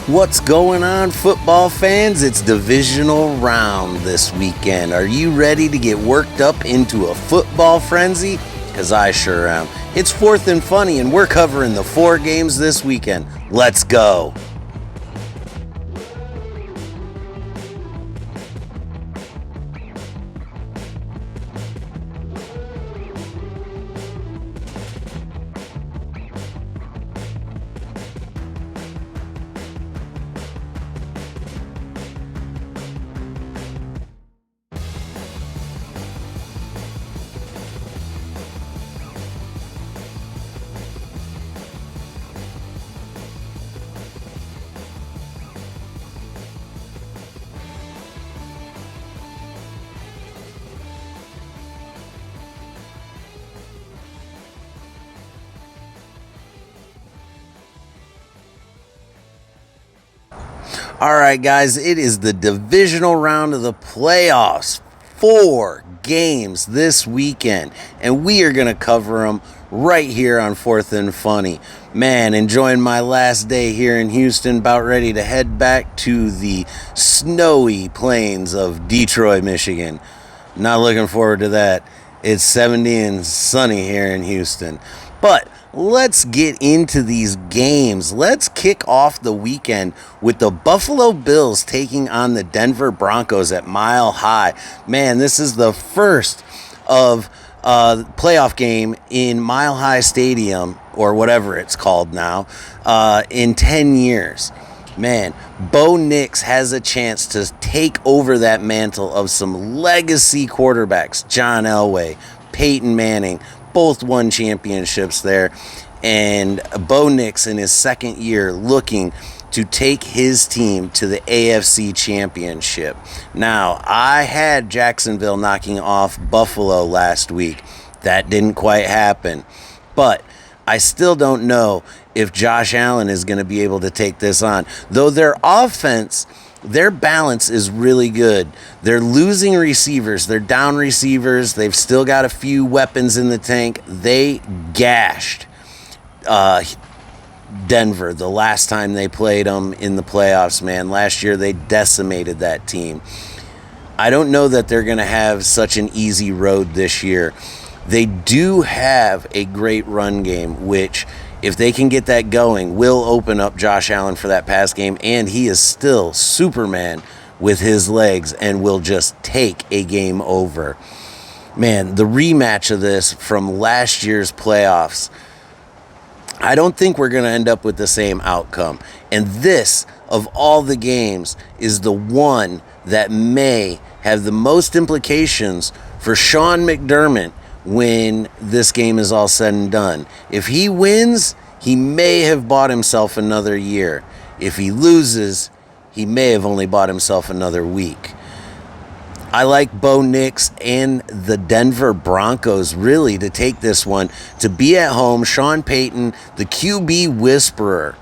What's going on, football fans? It's divisional round this weekend. Are you ready to get worked up into a football frenzy? Because I sure am. It's Fourth and Funny, and we're covering the 4 games this weekend. Let's go. All right, guys, it is the divisional round of the playoffs. 4 games this weekend, and we are going to cover them right here on Fourth and Funny. Man, enjoying my last day here in Houston, about ready to head back to the snowy plains of Detroit, Michigan. Not looking forward to that. It's 70 and sunny here in Houston. But let's get into these games. Let's kick off the weekend with the Buffalo Bills taking on the Denver Broncos at Mile High. Man, this is the first of playoff game in Mile High Stadium, or whatever it's called now, in 10 years. Man, Bo Nix has a chance to take over that mantle of some legacy quarterbacks. John Elway, Peyton Manning, both won championships there. And Bo Nix in his second year looking to take his team to the AFC Championship. Now, I had Jacksonville knocking off Buffalo last week. That didn't quite happen. But I still don't know if Josh Allen is going to be able to take this on. Though their offense, their balance is really good. They're losing receivers. They're down receivers. They've still got a few weapons in the tank. They gashed Denver the last time they played them in the playoffs, man. Last year they decimated that team. I don't know that they're going to have such an easy road this year. They do have a great run game, which, if they can get that going, will open up Josh Allen for that pass game, and he is still Superman with his legs and will just take a game over. Man, the rematch of this from last year's playoffs, I don't think we're going to end up with the same outcome. And this, of all the games, is the one that may have the most implications for Sean McDermott when this game is all said and done. If he wins, he may have bought himself another year. If he loses, he may have only bought himself another week. I like Bo Nix and the Denver Broncos really to take this one, to be at home. Sean Payton, the QB whisperer.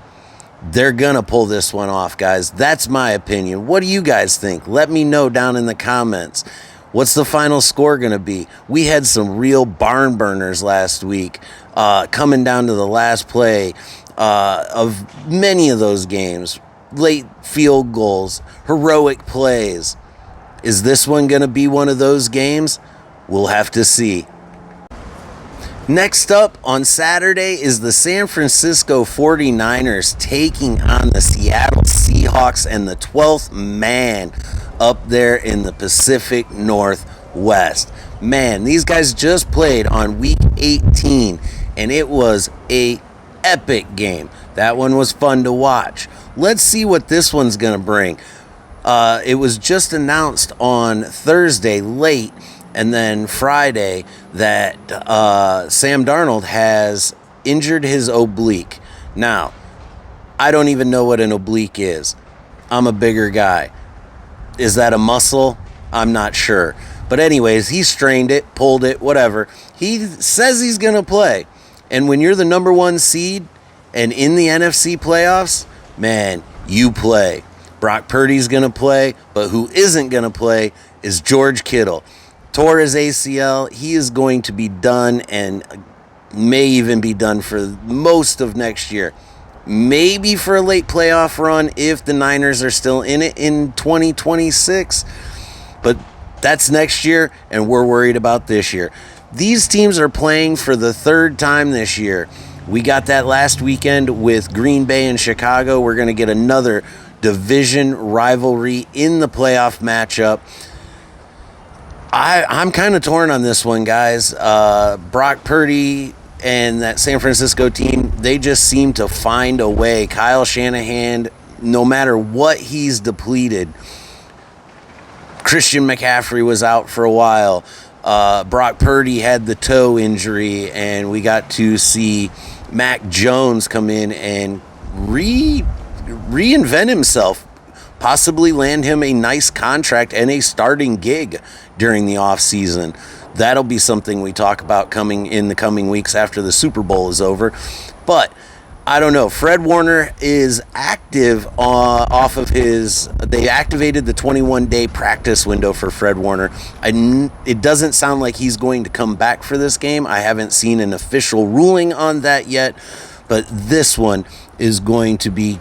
They're going to pull this one off, guys. That's my opinion. What do you guys think? Let me know down in the comments. What's the final score going to be? We had some real barn burners last week, coming down to the last play of many of those games. Late field goals, heroic plays. Is this one going to be one of those games? We'll have to see. Next up on Saturday is the San Francisco 49ers taking on the Seattle Seahawks and the 12th man up there in the Pacific Northwest. Man, these guys just played on week 18, and it was a epic game. That one was fun to watch. Let's see what this one's going to bring. It was just announced on Thursday late, and then Friday, that Sam Darnold has injured his oblique. Now, I don't even know what an oblique is. I'm a bigger guy. Is that a muscle? I'm not sure. But anyways, he strained it, pulled it, whatever. He says he's going to play. And when you're the number 1 seed and in the NFC playoffs, man, you play. Brock Purdy's going to play, but who isn't going to play is George Kittle. Tore his ACL. He is going to be done and may even be done for most of next year. maybe for a late playoff run if the Niners are still in it in 2026. But that's next year, and we're worried about this year. These teams are playing for the third time this year. We got that last weekend with Green Bay and Chicago. We're going to get another division rivalry in the playoff matchup. I'm kind of torn on this one, guys. Brock Purdy and that San Francisco team, they just seem to find a way. Kyle Shanahan, no matter what he's depleted, Christian McCaffrey was out for a while. Brock Purdy had the toe injury, and we got to see Mac Jones come in and reinvent himself, possibly land him a nice contract and a starting gig during the offseason. That'll be something we talk about coming in the coming weeks after the Super Bowl is over. But I don't know. Fred Warner is active off of his... They activated the 21-day practice window for Fred Warner. It doesn't sound like he's going to come back for this game. I haven't seen an official ruling on that yet. But this one is going to be...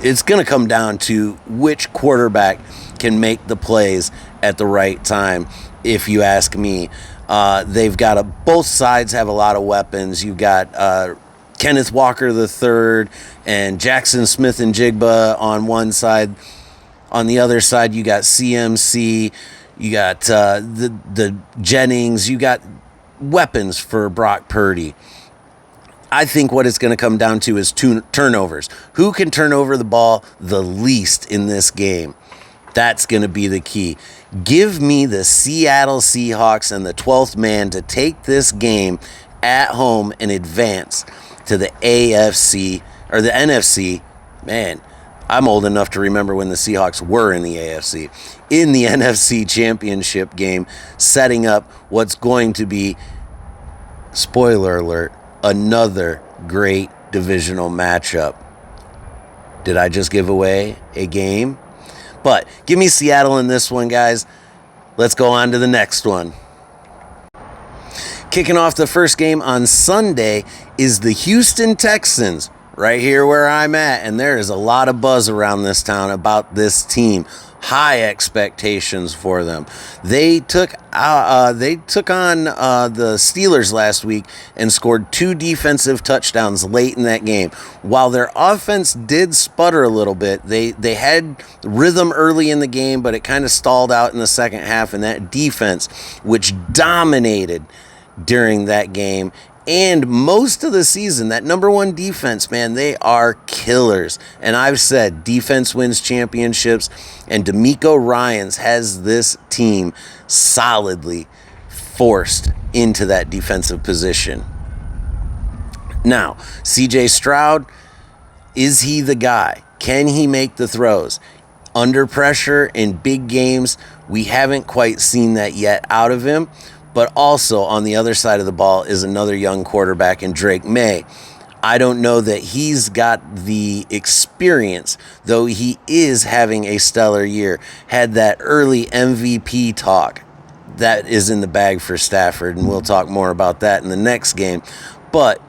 It's going to come down to which quarterback can make the plays at the right time, if you ask me. They've got both sides have a lot of weapons. You've got Kenneth Walker III and Jackson Smith and Jigba on one side. On the other side, you got CMC. You got the Jennings. You got weapons for Brock Purdy. I think what it's going to come down to is turnovers. Who can turn over the ball the least in this game? That's going to be the key. Give me the Seattle Seahawks and the 12th man to take this game at home and advance to the AFC or the NFC. Man, I'm old enough to remember when the Seahawks were in the AFC. In the NFC Championship game, setting up what's going to be, spoiler alert, another great divisional matchup. Did I just give away a game? But give me Seattle in this one, guys. Let's go on to the next one. Kicking off the first game on Sunday is the Houston Texans, right here where I'm at. And there is a lot of buzz around this town about this team. High expectations for them. They took on the Steelers last week and scored 2 defensive touchdowns late in that game. While their offense did sputter a little bit, they had rhythm early in the game, but it kind of stalled out in the second half. And that defense, which dominated during that game and most of the season, that number 1 defense, man, they are killers. And I've said defense wins championships, and DeMeco Ryans has this team solidly forced into that defensive position. Now, CJ Stroud, is he the guy? Can he make the throws? Under pressure in big games, we haven't quite seen that yet out of him. But also on the other side of the ball is another young quarterback in Drake May. I don't know that he's got the experience, though he is having a stellar year. Had that early MVP talk. That is in the bag for Stafford, and we'll talk more about that in the next game. But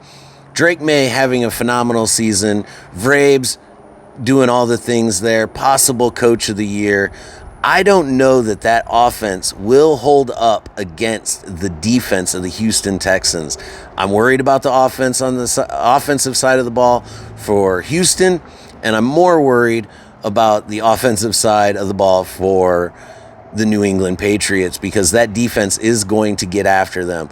Drake May having a phenomenal season. Vrabes doing all the things there. Possible coach of the year. I don't know that offense will hold up against the defense of the Houston Texans. I'm worried about the offense on the offensive side of the ball for Houston, and I'm more worried about the offensive side of the ball for the New England Patriots, because that defense is going to get after them.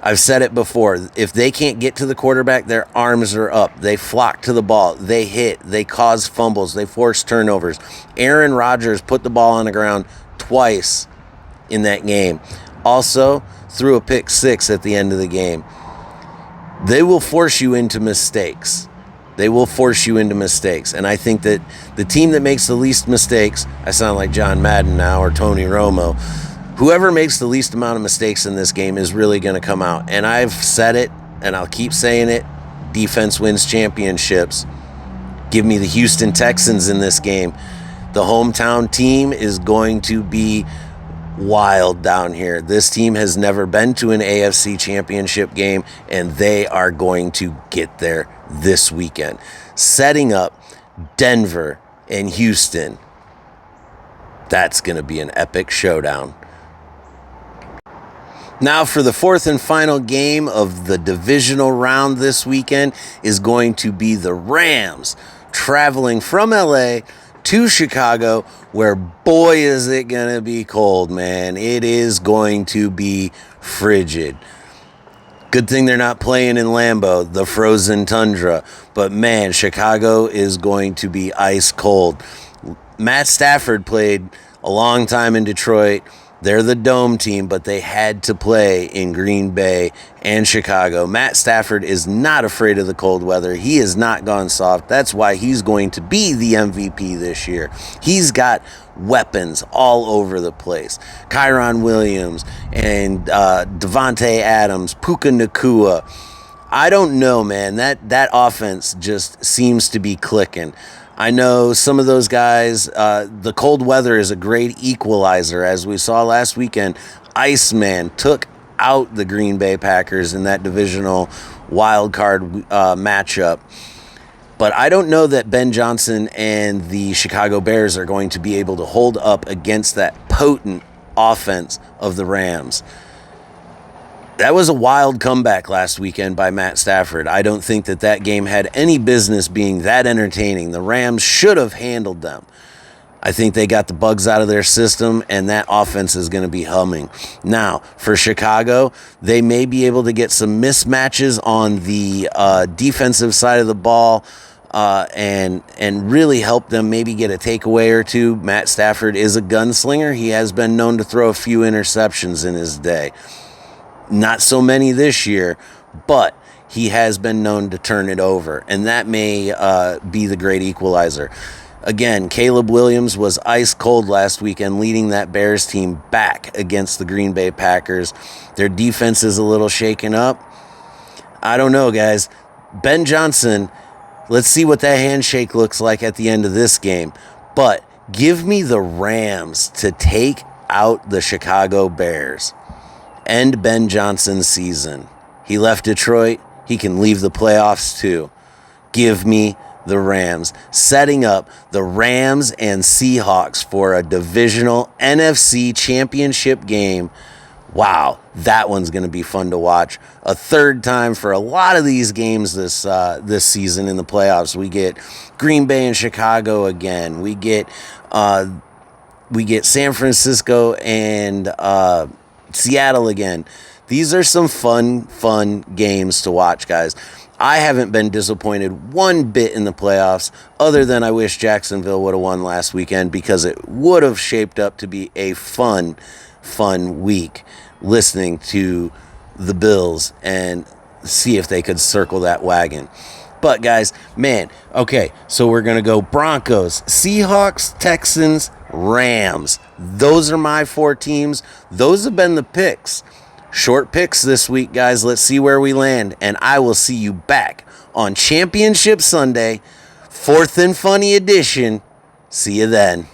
I've said it before. If they can't get to the quarterback, their arms are up. They flock to the ball. They hit. They cause fumbles. They force turnovers. Aaron Rodgers put the ball on the ground twice in that game. Also, threw a pick 6 at the end of the game. They will force you into mistakes. They will force you into mistakes. And I think that the team that makes the least mistakes, I sound like John Madden now or Tony Romo, whoever makes the least amount of mistakes in this game is really going to come out. And I've said it, and I'll keep saying it. Defense wins championships. Give me the Houston Texans in this game. The hometown team is going to be wild down here. This team has never been to an AFC championship game, and they are going to get there this weekend. Setting up Denver and Houston. That's going to be an epic showdown. Now for the fourth and final game of the divisional round this weekend is going to be the Rams traveling from LA to Chicago, where boy is it going to be cold, man. It is going to be frigid. Good thing they're not playing in Lambeau, the frozen tundra. But man, Chicago is going to be ice cold. Matt Stafford played a long time in Detroit. They're the dome team, but they had to play in Green Bay and Chicago. Matt Stafford is not afraid of the cold weather. He has not gone soft. That's why he's going to be the MVP this year. He's got weapons all over the place. Kyron Williams and Devontae Adams, Puka Nacua. I don't know, man. That offense just seems to be clicking. I know some of those guys, the cold weather is a great equalizer. As we saw last weekend, Iceman took out the Green Bay Packers in that divisional wild card matchup. But I don't know that Ben Johnson and the Chicago Bears are going to be able to hold up against that potent offense of the Rams. That was a wild comeback last weekend by Matt Stafford. I don't think that game had any business being that entertaining. The Rams should have handled them. I think they got the bugs out of their system, and that offense is going to be humming. Now, for Chicago, they may be able to get some mismatches on the defensive side of the ball and really help them maybe get a takeaway or two. Matt Stafford is a gunslinger. He has been known to throw a few interceptions in his day. Not so many this year, but he has been known to turn it over, and that may be the great equalizer. Again, Caleb Williams was ice cold last weekend, leading that Bears team back against the Green Bay Packers. Their defense is a little shaken up. I don't know, guys. Ben Johnson, let's see what that handshake looks like at the end of this game. But give me the Rams to take out the Chicago Bears. End Ben Johnson's season. He left Detroit. He can leave the playoffs too. Give me the Rams. Setting up the Rams and Seahawks for a divisional NFC championship game. Wow, that one's going to be fun to watch. A third time for a lot of these games this season in the playoffs. We get Green Bay and Chicago again. We get San Francisco and Seattle again. These are some fun games to watch, guys. I haven't been disappointed one bit in the playoffs, other than I wish Jacksonville would have won last weekend, because it would have shaped up to be a fun week listening to the Bills and see if they could circle that wagon. But guys, man, okay, so we're going to go Broncos, Seahawks, Texans, Rams. Those are my four teams. Those have been the picks. Short picks this week, guys. Let's see where we land. And I will see you back on Championship Sunday, 4th and Funny edition. See you then.